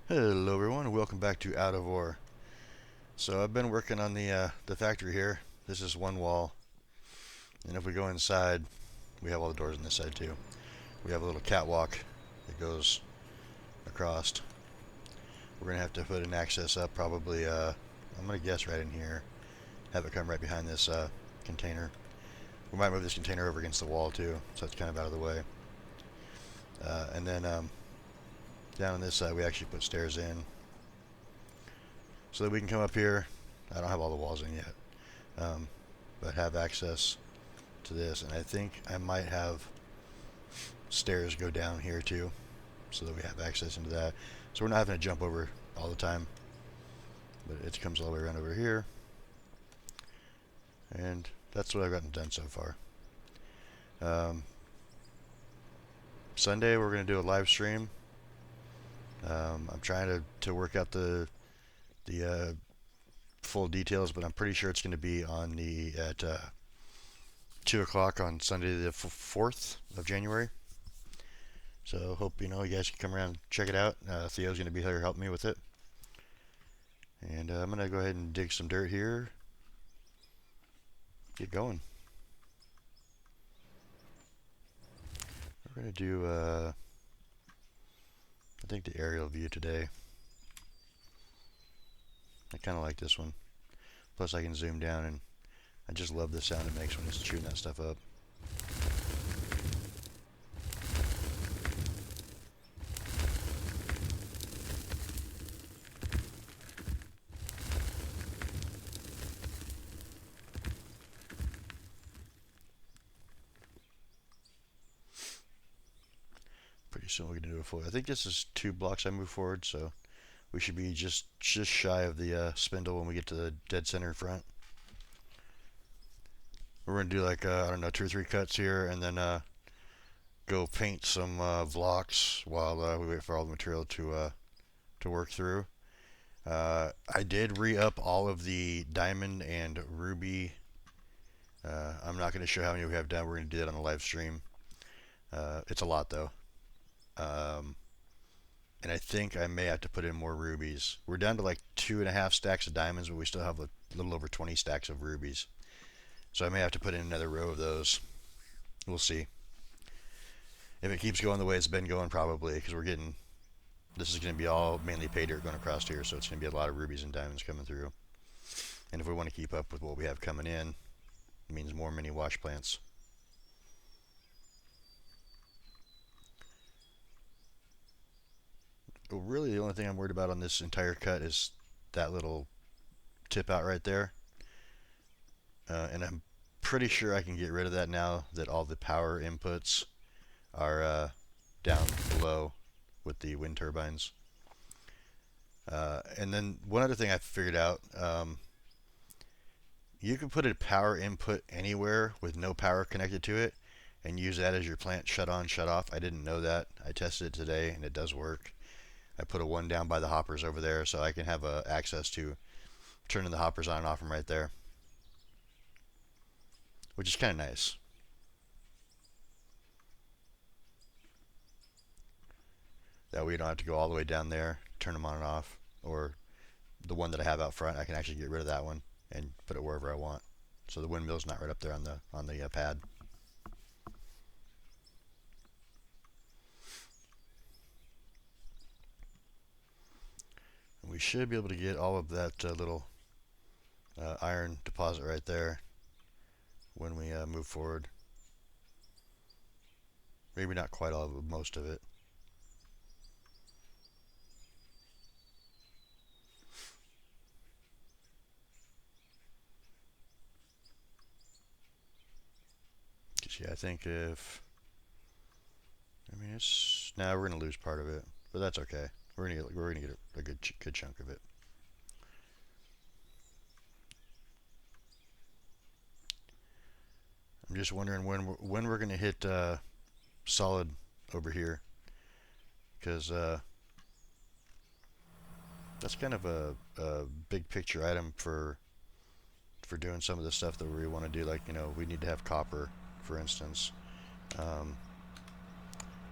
Hello everyone, welcome back to Out of Ore. So I've been working on the factory here. This is one wall, and if we go inside, we have all the doors on this side too. We have a little catwalk that goes across. We're gonna have to put an access up, probably. I'm gonna guess right in here. Have it come right behind this container. We might move this container over against the wall too, so it's kind of out of the way. And then down on this side, we actually put stairs in so that we can come up here. I don't have all the walls in yet, but have access to this, and I think I might have stairs go down here too, so that we have access into that. So we're not having to jump over all the time, but it comes all the way around over here, and that's what I've gotten done so far. Sunday we're going to do a live stream. I'm trying to work out the full details, but I'm pretty sure it's going to be on at 2 o'clock on Sunday the 4th of January. So hope you guys can come around and check it out. Theo's going to be here to help me with it. And I'm going to go ahead and dig some dirt here. Get going. We're going to do, I think, the aerial view today. I kind of like this one. Plus I can zoom down, and I just love the sound it makes when it's shooting that stuff up. Pretty soon we're going to do a full. I think this is 2 blocks I move forward, so we should be just shy of the spindle when we get to the dead center in front. We're going to do like, I don't know, 2 or 3 cuts here, and then go paint some blocks while we wait for all the material to work through. I did re-up all of the diamond and ruby. I'm not going to show how many we have done. We're going to do that on the live stream. It's a lot though. And I think I may have to put in more rubies. We're down to like 2.5 stacks of diamonds, but we still have a little over 20 stacks of rubies. So I may have to put in another row of those. We'll see. If it keeps going the way it's been going, probably, because this is going to be all mainly pay dirt going across here, so it's going to be a lot of rubies and diamonds coming through. And if we want to keep up with what we have coming in, it means more mini wash plants. Really, the only thing I'm worried about on this entire cut is that little tip out right there. And I'm pretty sure I can get rid of that now that all the power inputs are down below with the wind turbines. And then one other thing I figured out, you can put a power input anywhere with no power connected to it and use that as your plant shut on, shut off. I didn't know that. I tested it today and it does work. I put a one down by the hoppers over there, so I can have access to turning the hoppers on and off from right there, which is kind of nice. That way you don't have to go all the way down there, turn them on and off, or the one that I have out front, I can actually get rid of that one and put it wherever I want. So the windmill's not right up there on the pad. And we should be able to get all of that little iron deposit right there when we move forward. Maybe not quite all of it, most of it. Yeah, I think it's now we're gonna lose part of it, but that's okay. We're gonna get a good chunk of it. I'm just wondering when we're gonna hit solid over here, because that's kind of a big picture item for doing some of the stuff that we want to do. Like, we need to have copper, for instance. So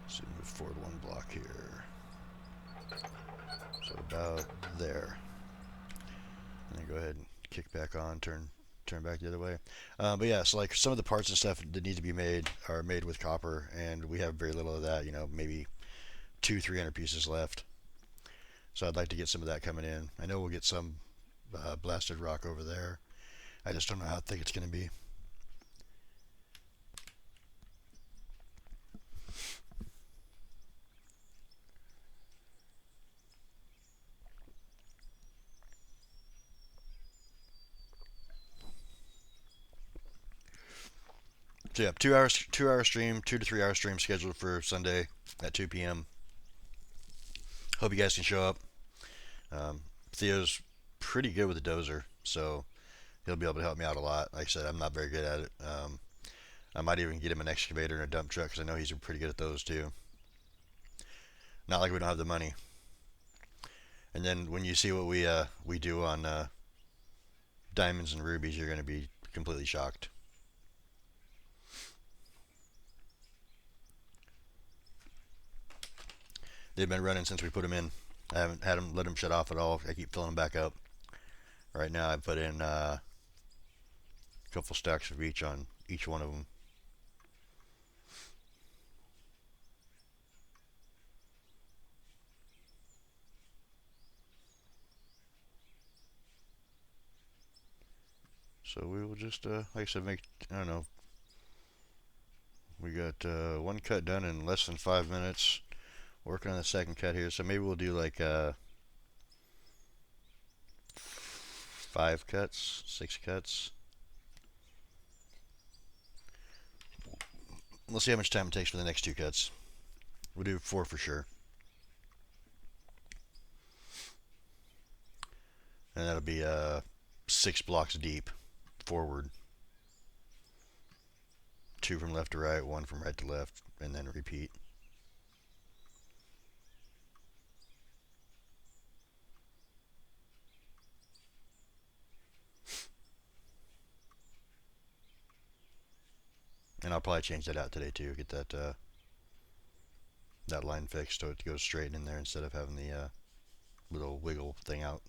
move forward 1 block here. So about there. And then go ahead and kick back on, turn back the other way. But yeah, so like some of the parts and stuff that need to be made are made with copper, and we have very little of that. You know, maybe 200-300 pieces left. So I'd like to get some of that coming in. I know we'll get some blasted rock over there. I just don't know how thick it's going to be. So yeah, 2 hour stream, 2 to 3 hour stream scheduled for Sunday at 2 p.m. Hope you guys can show up. Um, Theo's pretty good with the dozer, so he'll be able to help me out a lot. Like I said, I'm not very good at it. I might even get him an excavator and a dump truck because I know he's pretty good at those too. Not like we don't have the money. And then when you see what we do on diamonds and rubies, you're going to be completely shocked. They've been running since we put them in. I haven't had them let them shut off at all. I keep filling them back up. Right now, I put in a couple stacks of each on each one of them. So we will just, like I said, I don't know. We got one cut done in less than 5 minutes. Working on the second cut here, so maybe we'll do like 5 cuts, 6 cuts. We'll see how much time it takes for the next 2 cuts. We'll do 4 for sure. And that'll be 6 blocks deep forward. 2 from left to right, 1 from right to left, and then repeat. And I'll probably change that out today too. Get that line fixed so it goes straight in there instead of having the little wiggle thing out.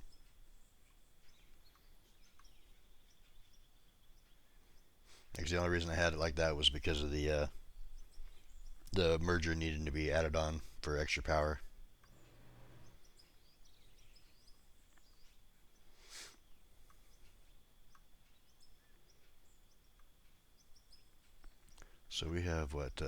Because the only reason I had it like that was because of the merger needing to be added on for extra power. So we have what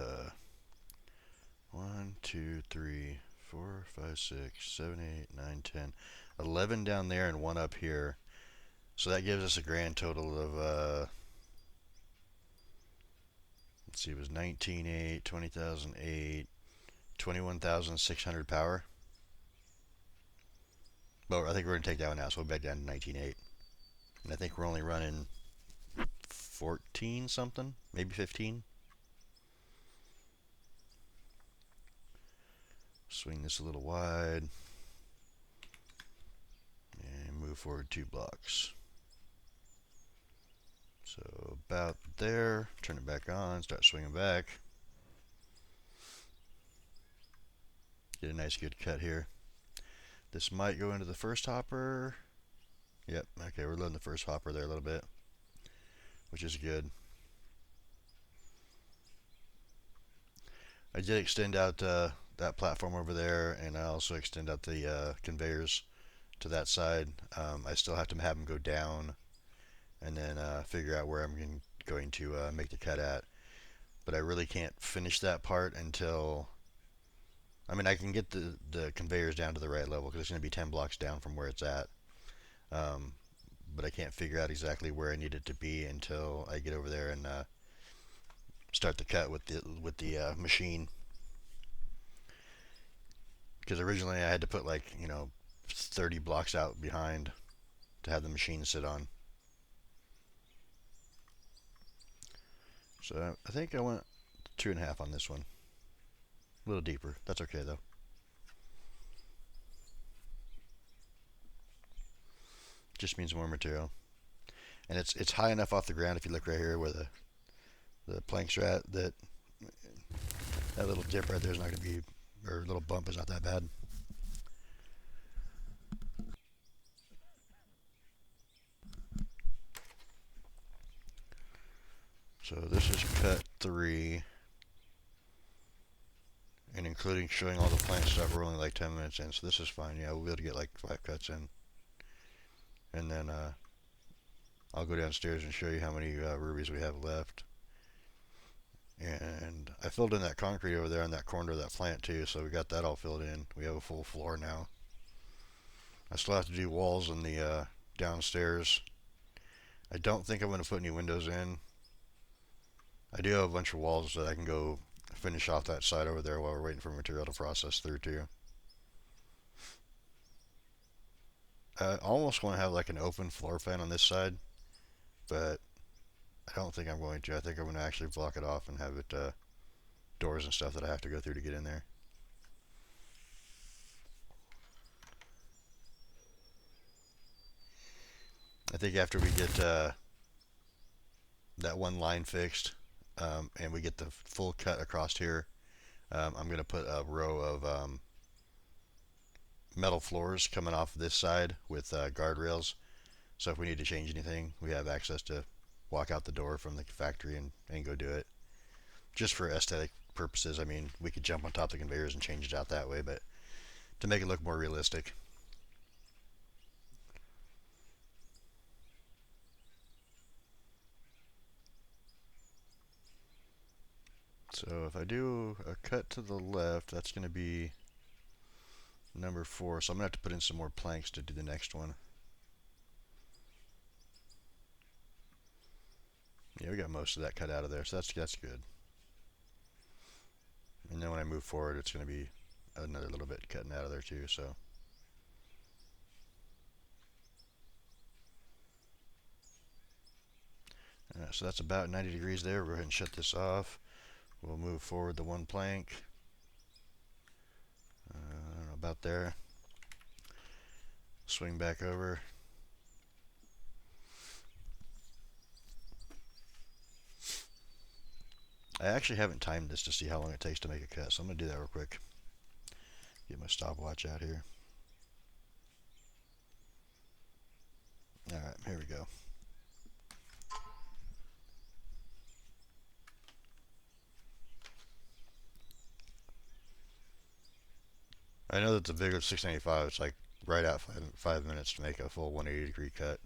1, 2, 3, 4, 5, 6, 7, 8, 9, 10, 11 down there and 1 up here. So that gives us a grand total of let's see, it was 19,800, 20,008, 21,600 power. But I think we're going to take that one out, so we'll back down to 19,800. And I think we're only running 14 something, maybe 15. Swing this a little wide. And move forward 2 blocks. So about there. Turn it back on. Start swinging back. Get a nice good cut here. This might go into the first hopper. Yep, okay, we're loading the first hopper there a little bit, which is good. I did extend out that platform over there, and I also extend out the conveyors to that side. I still have to have them go down and then figure out where I'm going to make the cut at. But I really can't finish that part until, I mean, I can get the conveyors down to the right level because it's going to be 10 blocks down from where it's at. But I can't figure out exactly where I need it to be until I get over there and start the cut with the machine. Because originally I had to put like 30 blocks out behind to have the machine sit on. So I think I went 2.5 on this one. A little deeper. That's okay though. Just means more material. And it's high enough off the ground if you look right here where the planks are at, that little dip right there is not going to be, or little bump is not that bad. So this is cut 3, and including showing all the plant stuff, we're only like 10 minutes in, so this is fine. Yeah, we'll be able to get like 5 cuts in. And then I'll go downstairs and show you how many rubies we have left. And I filled in that concrete over there on that corner of that plant too, so we got that all filled in. We have a full floor now. I still have to do walls in the downstairs. I don't think I'm going to put any windows in. I do have a bunch of walls that I can go finish off that side over there while we're waiting for material to process through too. I almost want to have like an open floor plan on this side, but I don't think I'm going to. I think I'm going to actually block it off and have it doors and stuff that I have to go through to get in there. I think after we get that one line fixed and we get the full cut across here, I'm going to put a row of metal floors coming off this side with guardrails. So if we need to change anything, we have access to walk out the door from the factory and go do it. Just for aesthetic purposes, I mean, we could jump on top of the conveyors and change it out that way, but to make it look more realistic. So if I do a cut to the left, that's going to be number 4. So I'm going to have to put in some more planks to do the next one. Yeah, we got most of that cut out of there, so that's good. And then when I move forward, it's going to be another little bit cutting out of there too, so. So that's about 90 degrees there. We'll go ahead and shut this off. We'll move forward the one plank. I don't know, about there. Swing back over. I actually haven't timed this to see how long it takes to make a cut, so I'm going to do that real quick. Get my stopwatch out here. Alright, here we go. I know that the bigger 695, it's like right at 5 minutes to make a full 180 degree cut.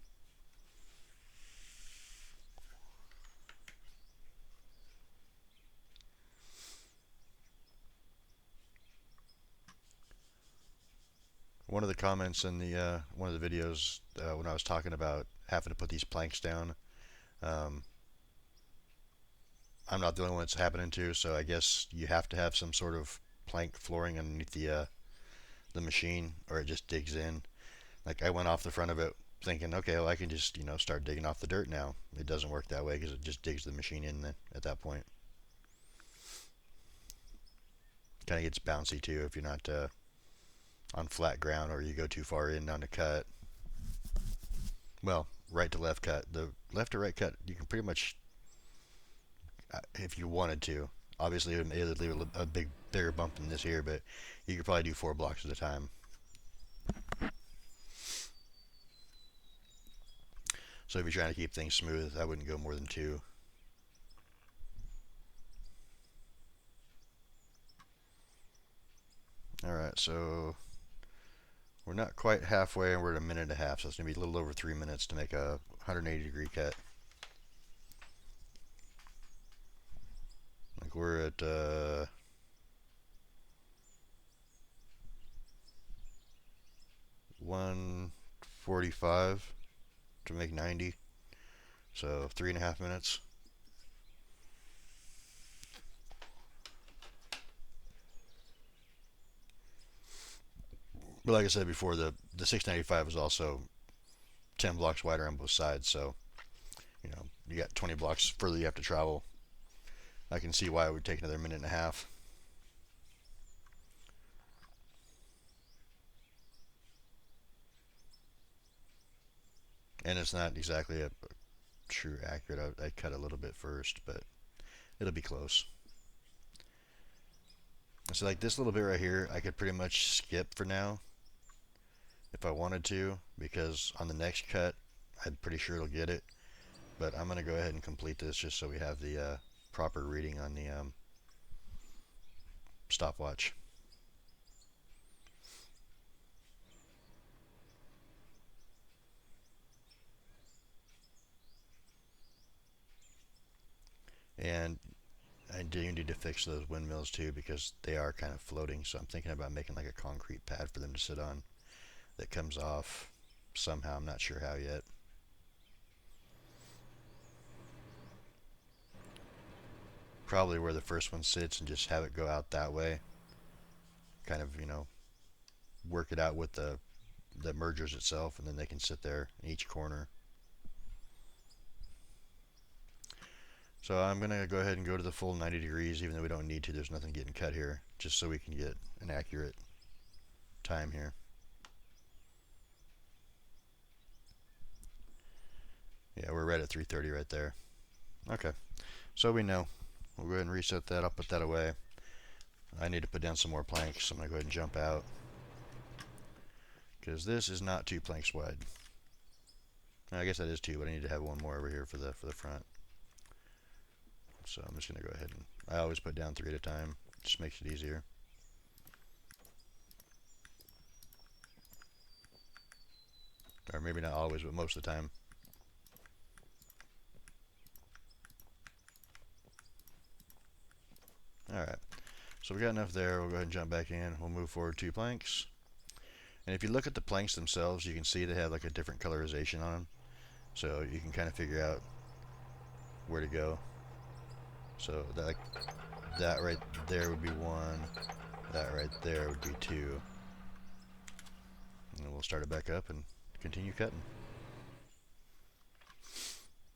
One of the comments in the one of the videos when I was talking about having to put these planks down, um, I'm not the only one it's happening to, so I guess you have to have some sort of plank flooring underneath the machine, or it just digs in. Like I went off the front of it thinking, okay, well I can just start digging off the dirt now. It doesn't work that way because it just digs the machine in at that point. Kind of gets bouncy too if you're not on flat ground or you go too far in on the cut. Well, right to left cut. The left to right cut, you can pretty much, if you wanted to. Obviously, it would leave a bigger bump than this here, but you could probably do 4 blocks at a time. So if you're trying to keep things smooth, I wouldn't go more than 2. Alright, so we're not quite halfway, and we're at 1.5 minutes, so it's going to be a little over 3 minutes to make a 180 degree cut. Like we're at 1:45 to make 90, so 3.5 minutes. But like I said before, the 695 is also 10 blocks wider on both sides, so you got 20 blocks further you have to travel. I can see why it would take another 1.5 minutes. And it's not exactly a true accurate. I cut a little bit first, but it'll be close. So like this little bit right here, I could pretty much skip for now if I wanted to, because on the next cut, I'm pretty sure it'll get it. But I'm going to go ahead and complete this just so we have the proper reading on the stopwatch. And I do need to fix those windmills too because they are kind of floating. So I'm thinking about making like a concrete pad for them to sit on that comes off somehow. I'm not sure how yet. Probably where the first one sits and just have it go out that way. Kind of, work it out with the mergers itself, and then they can sit there in each corner. So I'm going to go ahead and go to the full 90 degrees, even though we don't need to. There's nothing getting cut here, just so we can get an accurate time here. Yeah, we're right at 3:30 right there. Okay, so we know. We'll go ahead and reset that. I'll put that away. I need to put down some more planks, so I'm going to go ahead and jump out. Because this is not 2 planks wide. I guess that is 2, but I need to have one more over here for the front. So I'm just going to go ahead and I always put down 3 at a time. Just makes it easier. Or maybe not always, but most of the time. Alright, so we got enough there. We'll go ahead and jump back in. We'll move forward 2 planks. And if you look at the planks themselves, you can see they have like a different colorization on them. So you can kind of figure out where to go. So that right there would be 1. That right there would be 2. And then we'll start it back up and continue cutting.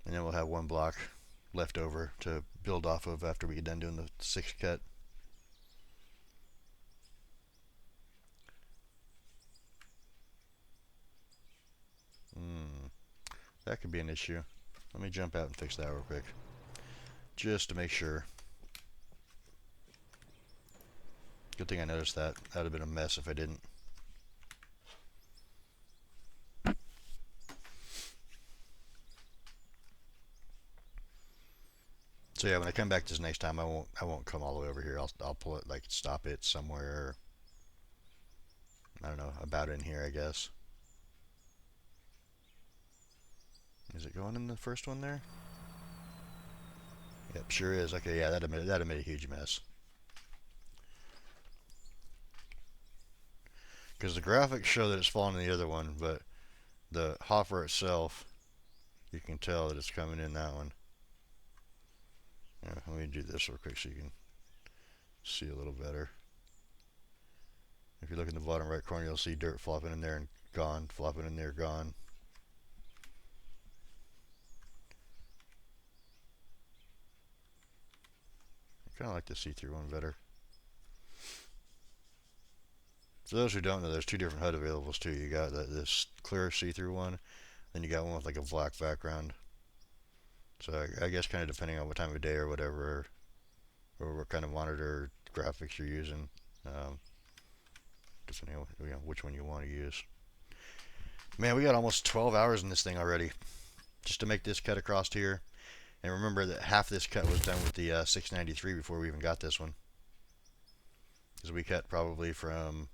And then we'll have 1 block left over to build off of after we get done doing the 6th cut. That could be an issue. Let me jump out and fix that real quick. Just to make sure. Good thing I noticed that. That would have been a mess if I didn't. So yeah, when I come back this next time, I won't come all the way over here. I'll pull it, like stop it somewhere. I don't know, about in here, I guess. Is it going in the first one there? Yep, sure is. Okay, yeah, that made a huge mess. Because the graphics show that it's falling in the other one, but the hopper itself, you can tell that it's coming in that one. Yeah, let me do this real quick so you can see a little better. If you look in the bottom right corner, you'll see dirt flopping in there and gone, flopping in there, gone. I kind of like the see-through one better. For those who don't know, there's 2 different HUD availables too. You got this clear see-through one, then you got one with like a black background. So I guess kind of depending on what time of day or whatever, or what kind of monitor graphics you're using, depending on which one you want to use. Man, we got almost 12 hours in this thing already, just to make this cut across here. And remember that half this cut was done with the 693 before we even got this one. Because we cut probably from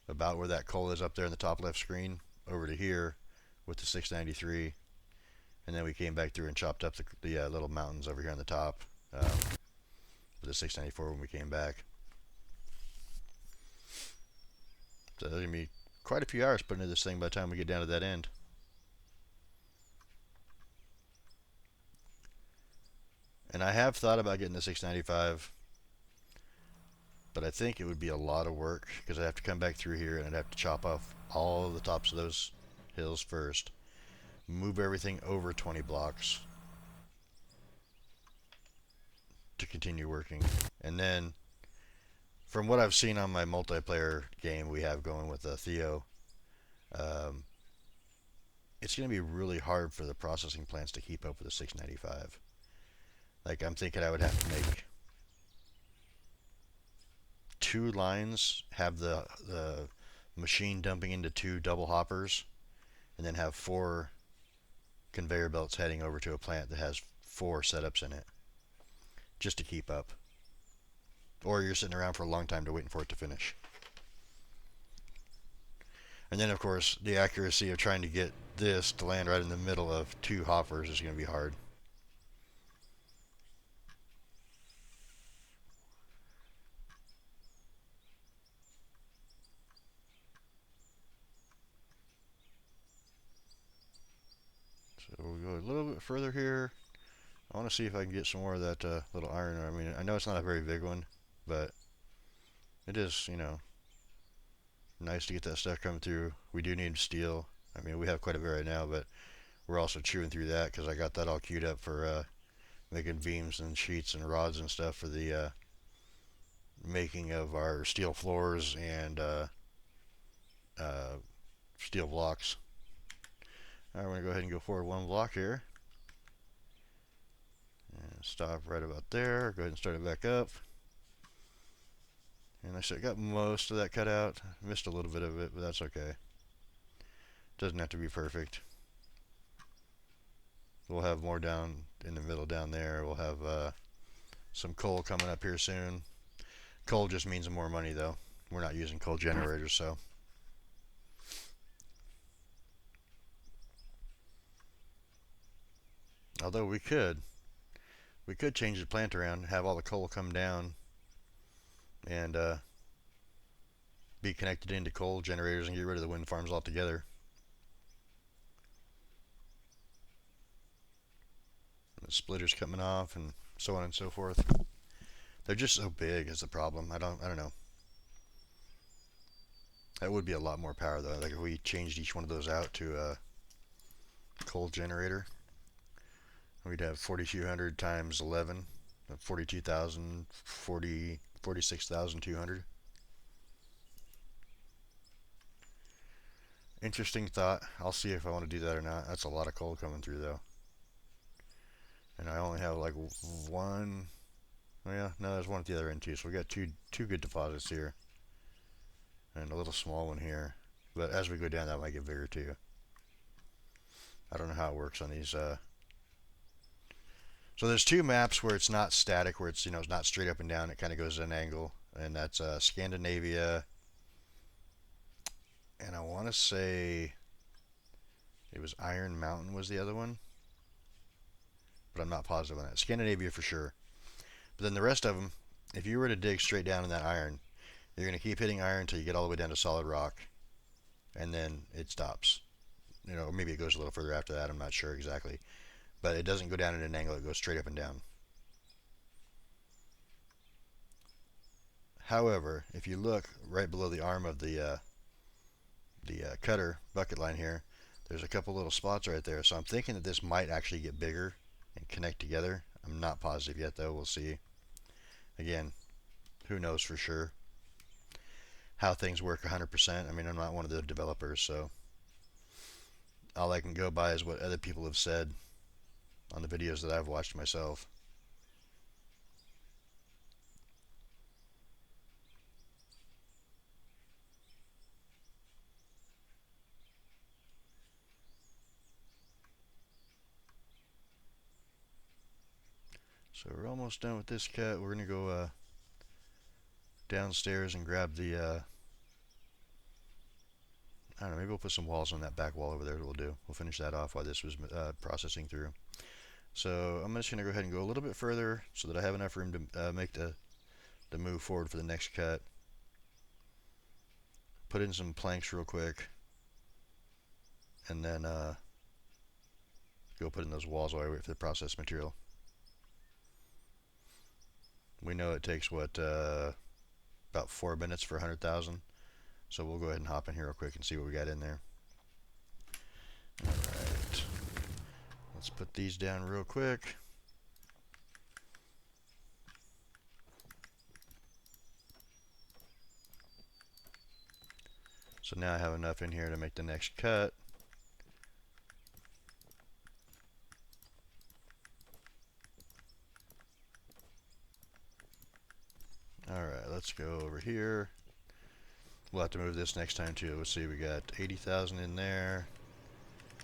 about where that coal is up there in the top left screen over to here with the 693. And then we came back through and chopped up the little mountains over here on the top with the 694 when we came back. So there's going to be quite a few hours put into this thing by the time we get down to that end. And I have thought about getting the 695, but I think it would be a lot of work because I'd have to come back through here and I'd have to chop off all of the tops of those hills first, move everything over 20 blocks to continue working, and then from what I've seen on my multiplayer game we have going with Theo, it's going to be really hard for the processing plants to keep up with the 695. Like, I'm thinking I would have to make 2 lines, have the machine dumping into 2 double hoppers, and then have 4 conveyor belts heading over to a plant that has 4 setups in it just to keep up. Or you're sitting around for a long time to waiting for it to finish. And then, of course, the accuracy of trying to get this to land right in the middle of 2 hoppers is going to be hard. So we'll go a little bit further here. I want to see if I can get some more of that little iron. I mean, I know it's not a very big one, but it is, you know, nice to get that stuff coming through. We do need steel. I mean, we have quite a bit right now, but we're also chewing through that because I got that all queued up for making beams and sheets and rods and stuff for the making of our steel floors and uh, steel blocks. Alright, we're going to go ahead and go forward 1 block here. And stop right about there. Go ahead and start it back up. And I got most of that cut out. Missed a little bit of it, but that's okay. Doesn't have to be perfect. We'll have more down in the middle down there. We'll have some coal coming up here soon. Coal just means more money though. We're not using coal generators, so. Although we could change the plant around, have all the coal come down, and be connected into coal generators and get rid of the wind farms altogether. The splitters coming off and so on and so forth. They're just so big is the problem. I don't know. That would be a lot more power though. Like if we changed each one of those out to a coal generator, we'd have 4,200 times 11, 42,000, 46,200. Interesting thought. I'll see if I want to do that or not. That's a lot of coal coming through though. And I only have like one. Oh yeah, no, there's one at the other end too. So we got two good deposits here, and a little small one here. But as we go down, that might get bigger too. I don't know how it works on these. So there's 2 maps where it's not static, where it's, you know, it's not straight up and down. It kind of goes at an angle, and that's Scandinavia. And I want to say it was Iron Mountain was the other one, but I'm not positive on that. Scandinavia for sure. But then the rest of them, if you were to dig straight down in that iron, you're going to keep hitting iron until you get all the way down to solid rock, and then it stops. You know, maybe it goes a little further after that. I'm not sure exactly. But it doesn't go down at an angle. It goes straight up and down. However, if you look right below the arm of the cutter bucket line here, there's a couple little spots right there. So I'm thinking that this might actually get bigger and connect together. I'm not positive yet though. We'll see. Again, who knows for sure how things work 100%. I mean, I'm not one of the developers, so all I can go by is what other people have said on the videos that I've watched myself. So we're almost done with this cut. We're going to go downstairs and grab the, I don't know, maybe we'll put some walls on that back wall over there. We'll do. We'll finish that off while this was processing through. So I'm just going to go ahead and go a little bit further so that I have enough room to make the move forward for the next cut. Put in some planks real quick, and then go put in those walls while I wait for the processed material. We know it takes what about 4 minutes for 100,000, so we'll go ahead and hop in here real quick and see what we got in there. Alright, let's put these down real quick. So now I have enough in here to make the next cut. Alright, let's go over here. We'll have to move this next time too. Let's see, we got 80,000 in there,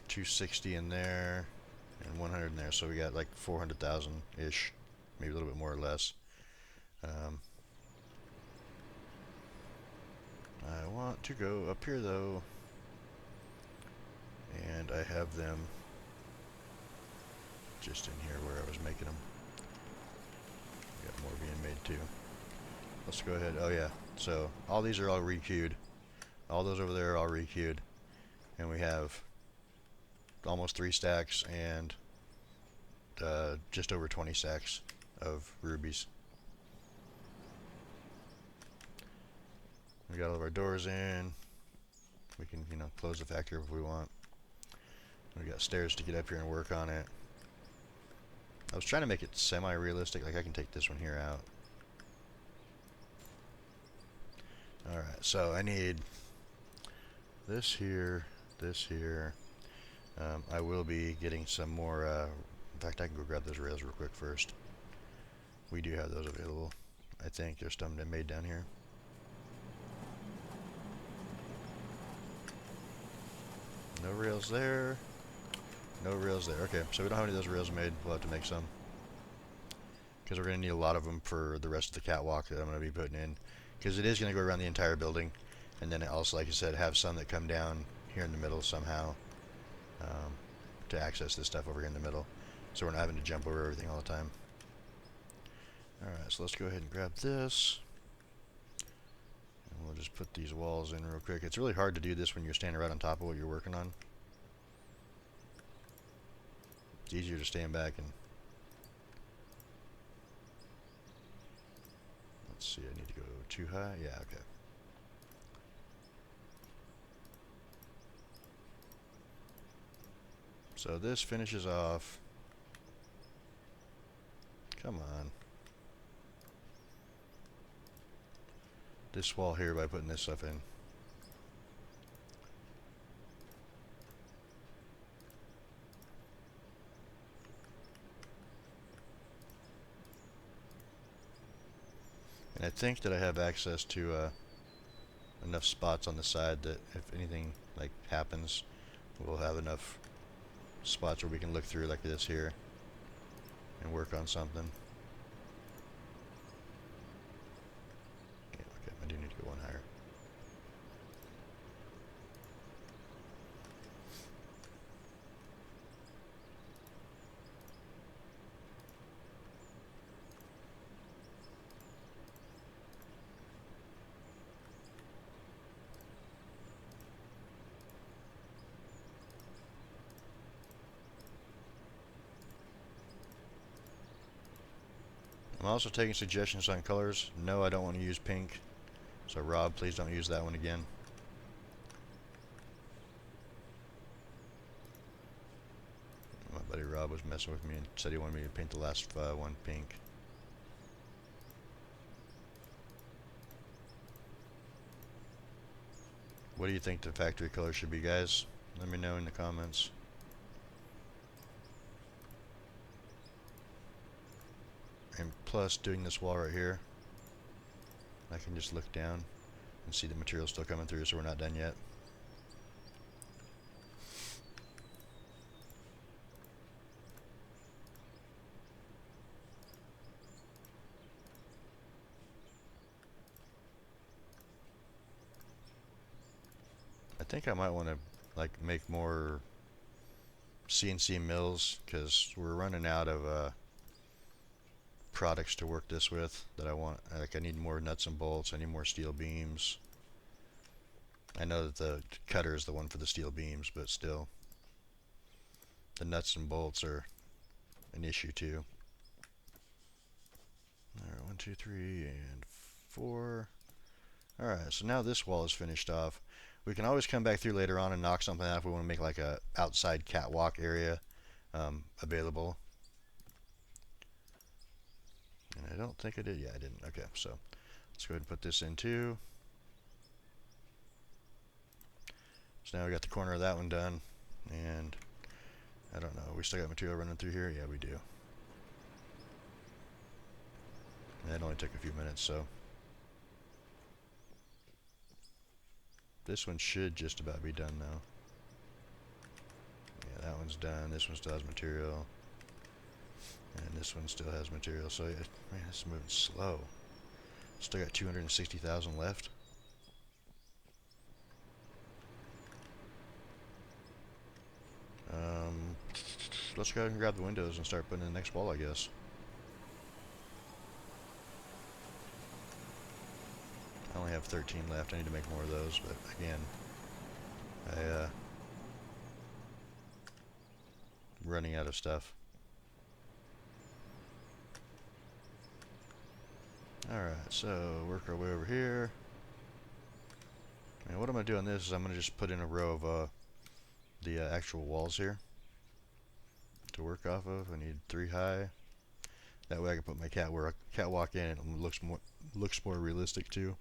260 in there. and 100 in there. So we got like 400,000-ish, maybe a little bit more or less. I want to go up here though, and I have them just in here where I was making them. Got more being made too. Let's go ahead. Oh yeah, so all these are all requeued. All those over there are all requeued, and we have almost 3 stacks and just over 20 stacks of rubies. We got all of our doors in. We can, close the factory if we want. We got stairs to get up here and work on it. I was trying to make it semi-realistic, like I can take this one here out. Alright, so I need this here, this here. I will be getting some more, in fact I can go grab those rails real quick first. We do have those available. I think there's some made down here. No rails there. No rails there. Okay, so we don't have any of those rails made. We'll have to make some, because we're going to need a lot of them for the rest of the catwalk that I'm going to be putting in, because it is going to go around the entire building, and then also, like I said, have some that come down here in the middle somehow to access this stuff over here in the middle, so we're not having to jump over everything all the time. Alright, so let's go ahead and grab this, and we'll just put these walls in real quick. It's really hard to do this when you're standing right on top of what you're working on. It's easier to stand back and... Let's see, I need to go too high? Yeah, okay. So this finishes off... Come on. This wall here by putting this stuff in. And I think that I have access to enough spots on the side that if anything like happens, we'll have enough spots where we can look through like this here and work on something. Okay, I do need to go one higher. I'm also taking suggestions on colors. No, I don't want to use pink. So Rob, please don't use that one again. My buddy Rob was messing with me and said he wanted me to paint the last one pink. What do you think the factory color should be, guys? Let me know in the comments. And plus, doing this wall right here, I can just look down and see the material still coming through, so we're not done yet. I think I might want to like make more CNC mills, because we're running out of products to work this with that I want. Like, I need more nuts and bolts, I need more steel beams. I know that the cutter is the one for the steel beams, but still, the nuts and bolts are an issue too. Alright, 1, 2, 3, and 4. Alright, so now this wall is finished off. We can always come back through later on and knock something out if we want to make like a outside catwalk area available. And I don't think I did. Yeah, I didn't. Okay, so let's go ahead and put this in too. So now we got the corner of that one done. And I don't know, we still got material running through here? Yeah, we do. And it only took a few minutes, so this one should just about be done now. Yeah, that one's done. This one still has material. And this one still has material. So, man, it's moving slow. Still got 260,000 left. Let's go ahead and grab the windows and start putting in the next wall, I guess. I only have 13 left. I need to make more of those, but again, running out of stuff. Alright, so work our way over here. And what I'm going to do on this is I'm going to just put in a row of the actual walls here to work off of. I need 3 high. That way I can put my catwalk in and it looks more realistic too.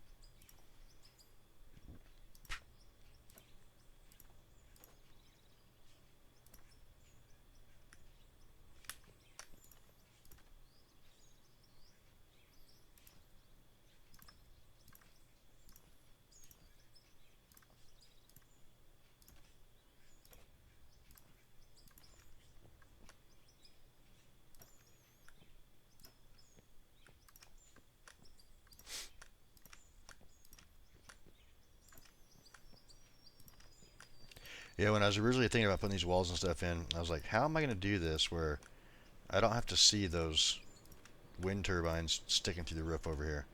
Yeah, when I was originally thinking about putting these walls and stuff in, I was like, how am I going to do this where I don't have to see those wind turbines sticking through the roof over here?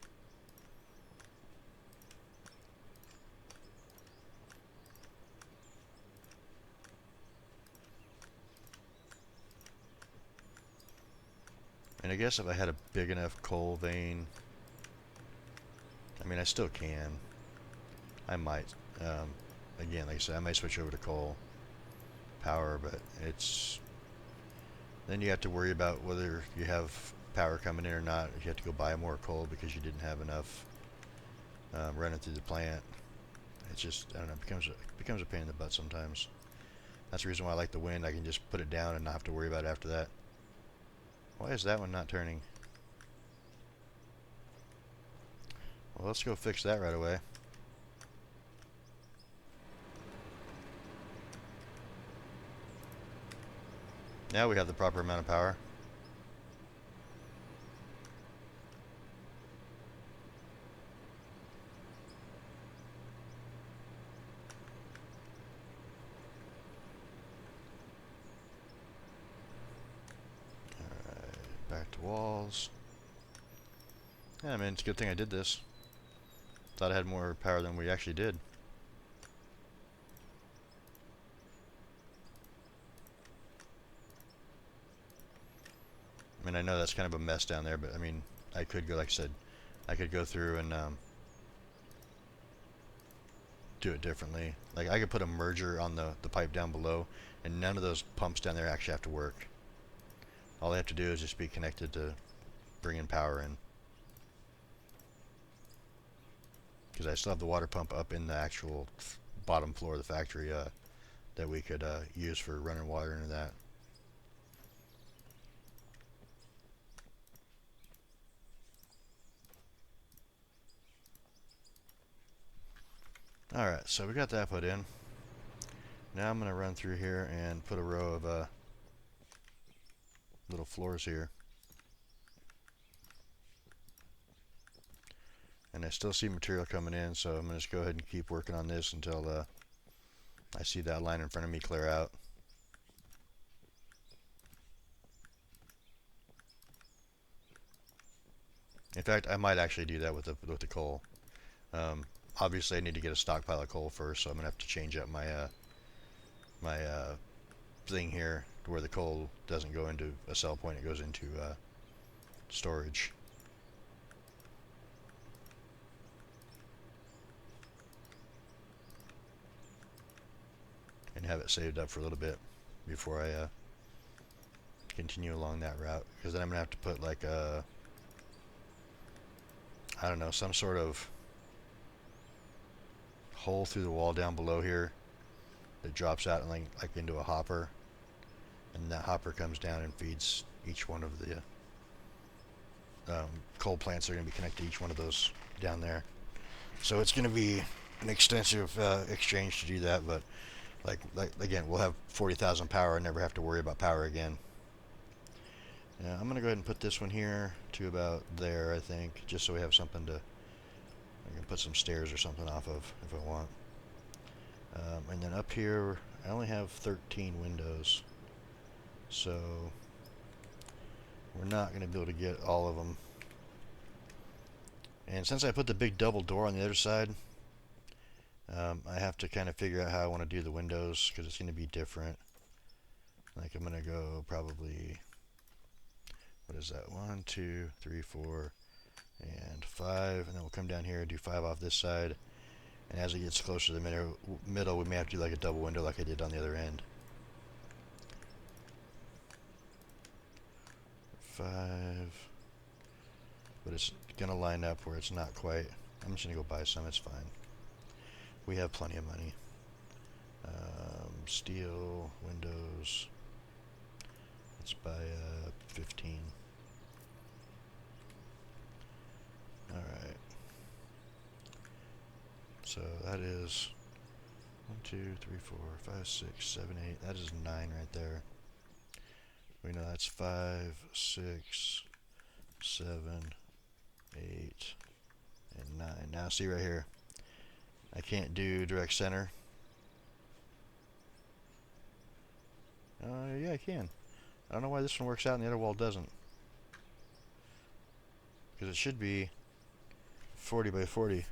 And I guess if I had a big enough coal vein, I mean, I still can. I might. Again, like I said, I might switch over to coal power, but it's... Then you have to worry about whether you have power coming in or not. If you have to go buy more coal because you didn't have enough running through the plant. It's just, I don't know, it becomes a pain in the butt sometimes. That's the reason why I like the wind. I can just put it down and not have to worry about it after that. Why is that one not turning? Well, let's go fix that right away. Now we have the proper amount of power. Alright, back to walls. Yeah, I mean, it's a good thing I did this. Thought I had more power than we actually did. I mean, I know that's kind of a mess down there, but I mean, I could go, like I said, I could go through and do it differently. Like, I could put a merger on the pipe down below, and none of those pumps down there actually have to work. All they have to do is just be connected to bring in power in. Because I still have the water pump up in the actual bottom floor of the factory that we could use for running water into that. Alright, so we got that put in. Now I'm going to run through here and put a row of little floors here. And I still see material coming in, so I'm going to just go ahead and keep working on this until I see that line in front of me clear out. In fact, I might actually do that with the coal. Obviously, I need to get a stockpile of coal first, so I'm gonna have to change up my thing here to where the coal doesn't go into a sell point; it goes into storage. And have it saved up for a little bit before I continue along that route, because then I'm gonna have to put like a, I don't know, some sort of hole through the wall down below here that drops out and like into a hopper, and that hopper comes down and feeds each one of the coal plants. That are going to be connected to each one of those down there. So it's going to be an extensive exchange to do that, but Like again, we'll have 40,000 power and never have to worry about power again. Yeah, I'm gonna go ahead and put this one here to about there, I think, just so we have something to, I can put some stairs or something off of if I want. And then up here, I only have 13 windows, so we're not gonna be able to get all of them. And since I put the big double door on the other side, I have to kind of figure out how I want to do the windows because it's going to be different. Like I'm going to go probably, what is that? 1, 2, 3, 4, and 5. And then we'll come down here and do 5 off this side. And as it gets closer to the middle, we may have to do like a double window like I did on the other end. 5. But it's going to line up where it's not quite. I'm just going to go buy some. It's fine. We have plenty of money. Steel, windows. Let's buy 15. Alright. So that is 1, 2, 3, 4, 5, 6, 7, 8. That is 9 right there. We know that's 5, 6, 7, 8, and 9. Now see right here. I can't do direct center. Yeah, I can. I don't know why this one works out and the other wall doesn't. Because it should be 40 by 40.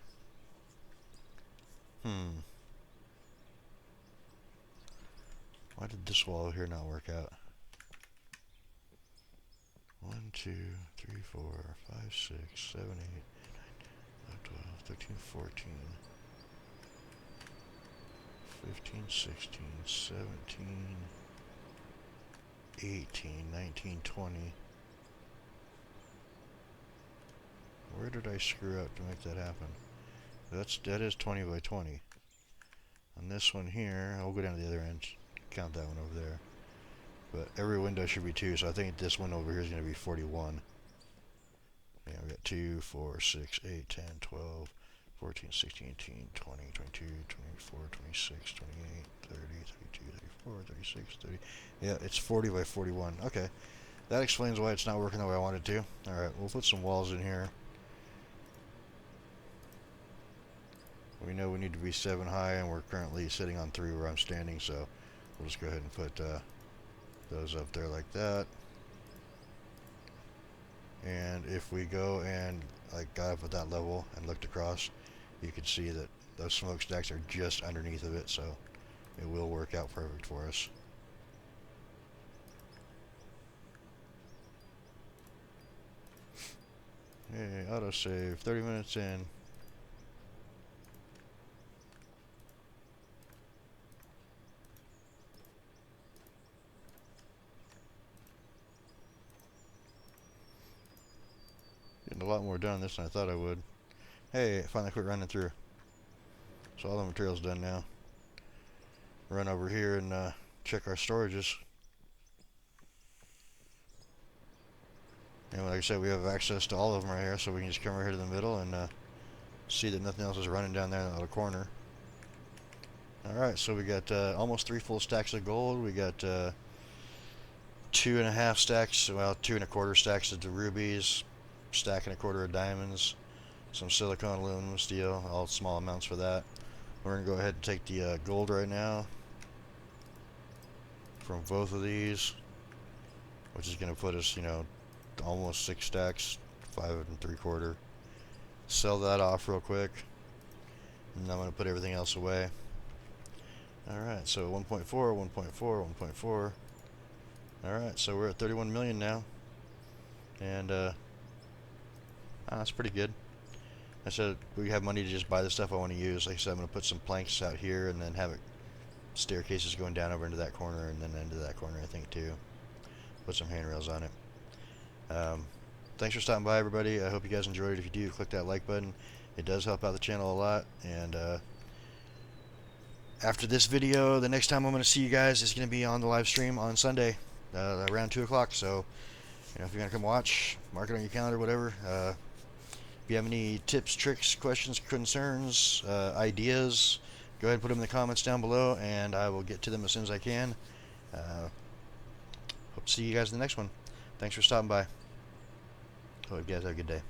Why did this wall here not work out? 1, 2, 3, 4, 5, 6, 7, 8, 9, 10, 12, 13, 14, 15, 16, 17, 18, 19, 20. Where did I screw up to make that happen? That is 20 by 20. On this one here, I'll go down to the other end, count that one over there. But every window should be 2, so I think this one over here is going to be 41. Yeah, we got 2, 4, 6, 8, 10, 12, 14, 16, 18, 20, 22, 24, 26, 28, 30, 32, 34, 36, 30. Yeah, it's 40 by 41. Okay. That explains why it's not working the way I want it to. Alright, we'll put some walls in here. We know we need to be 7 high, and we're currently sitting on 3 where I'm standing, so we'll just go ahead and put those up there like that. And if we go and like got up at that level and looked across, you can see that those smokestacks are just underneath of it, so it will work out perfect for us. Hey, autosave, 30 minutes in. Getting a lot more done this than I thought I would. Hey, I finally quit running through. So all the material's done now. Run over here and check our storages. And like I said, we have access to all of them right here, so we can just come right here to the middle and see that nothing else is running down there in the little corner. Alright, so we got almost 3 full stacks of gold. We got 2.5 stacks, well, 2 1/4 stacks of the rubies, stack and 1/4 of diamonds, some silicone, aluminum, steel, all small amounts for that. We're going to go ahead and take the gold right now from both of these, which is going to put us, you know, almost 6 stacks, 5 3/4. Sell that off real quick, and I'm going to put everything else away. Alright, so 1.4, 1.4, 1.4. Alright, so we're at 31 million now. And that's pretty good. I said we have money to just buy the stuff I want to use. Like I said, I'm going to put some planks out here and then have it staircases going down over into that corner and then into that corner, I think, too. Put some handrails on it. Thanks for stopping by, everybody. I hope you guys enjoyed it. If you do, click that like button. It does help out the channel a lot. And after this video, the next time I'm going to see you guys is going to be on the live stream on Sunday around 2 o'clock. So, you know, if you're going to come watch, mark it on your calendar, whatever. If you have any tips, tricks, questions, concerns, ideas, go ahead and put them in the comments down below, and I will get to them as soon as I can. Hope to see you guys in the next one. Thanks for stopping by. Hope you guys have a good day.